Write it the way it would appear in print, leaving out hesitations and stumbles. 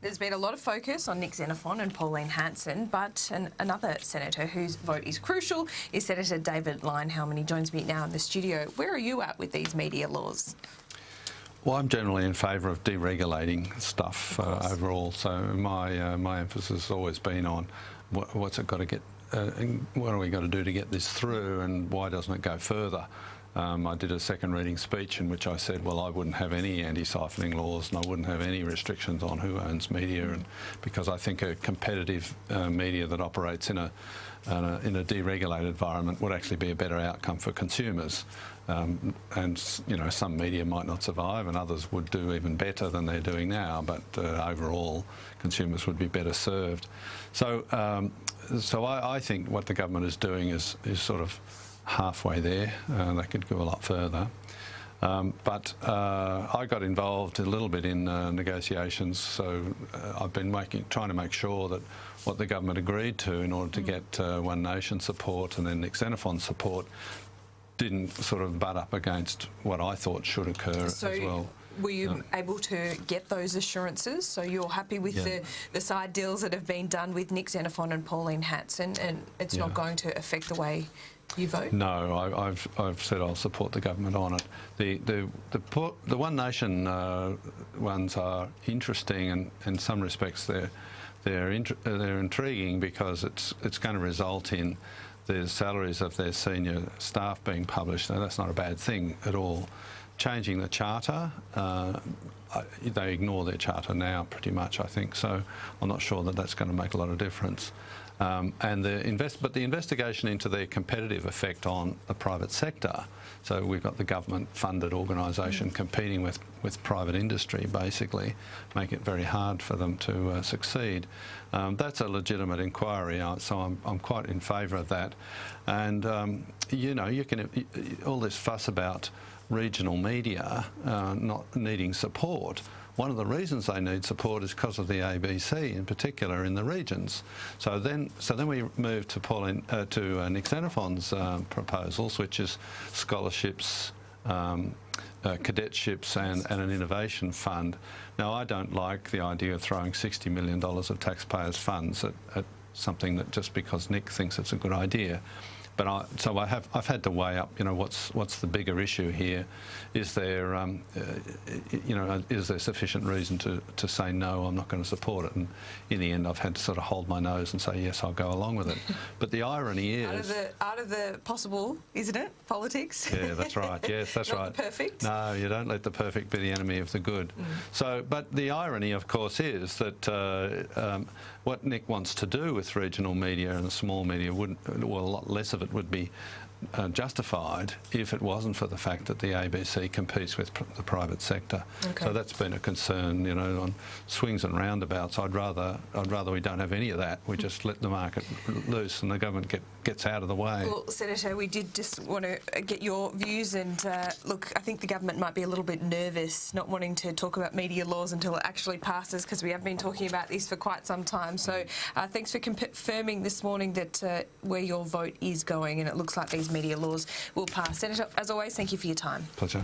There's been a lot of focus on Nick Xenophon and Pauline Hanson, but another senator whose vote is crucial is Senator David Leyonhjelm, and he joins me now in the studio. Where are you at with these media laws? Well, I'm generally in favour of deregulating stuff overall, so my emphasis has always been on what's it got to get, what are we got to do to get this through, and why doesn't it go further? I did a second reading speech in which I said, well, I wouldn't have any anti-siphoning laws and I wouldn't have any restrictions on who owns media, and because I think a competitive media that operates in a deregulated environment would actually be a better outcome for consumers. And you know, some media might not survive and others would do even better than they're doing now, but overall consumers would be better served. So I think what the government is doing is sort of halfway there. They could go a lot further. But I got involved a little bit in negotiations, so I've been trying to make sure that what the government agreed to in order to get One Nation support and then Nick Xenophon support didn't sort of butt up against what I thought should occur as well. Were you able to get those assurances? So you're happy with the side deals that have been done with Nick Xenophon and Pauline Hanson, and it's not going to affect the way you vote? No, I've said I'll support the government on it. The One Nation ones are interesting, and in some respects they're intriguing because it's going to result in the salaries of their senior staff being published. Now, that's not a bad thing at all. Changing the charter, they ignore their charter now pretty much, I think, so I'm not sure that that's going to make a lot of difference. But the investigation into their competitive effect on the private sector, so we've got the government-funded organisation competing with private industry, basically, make it very hard for them to succeed. That's a legitimate inquiry, so I'm quite in favour of that. And you know, you can all this fuss about regional media not needing support. One of the reasons they need support is because of the ABC, in particular in the regions. So then we move to Nick Xenophon's proposals, which is scholarships, cadetships and an innovation fund. Now, I don't like the idea of throwing $60 million of taxpayers' funds at something that just because Nick thinks it's a good idea. But I've had to weigh up, you know, what's the bigger issue here? Is there, you know, is there sufficient reason to say no, I'm not going to support it? And in the end, I've had to sort of hold my nose and say yes, I'll go along with it. But the irony is out of the possible, isn't it? Politics. Yeah, that's right. Yes, that's right. Not the perfect. No, you don't let the perfect be the enemy of the good. So, but the irony, of course, is that what Nick wants to do with regional media and the small media well, a lot less of it would be justified if it wasn't for the fact that the ABC competes with the private sector. Okay. So that's been a concern, you know, on swings and roundabouts. I'd rather we don't have any of that. We just let the market loose and the government gets out of the way. Well, Senator, we did just want to get your views, and look, I think the government might be a little bit nervous not wanting to talk about media laws until it actually passes, because we have been talking about this for quite some time. So thanks for confirming this morning that where your vote is going, and it looks like these media laws will pass. Senator, as always, thank you for your time. Pleasure.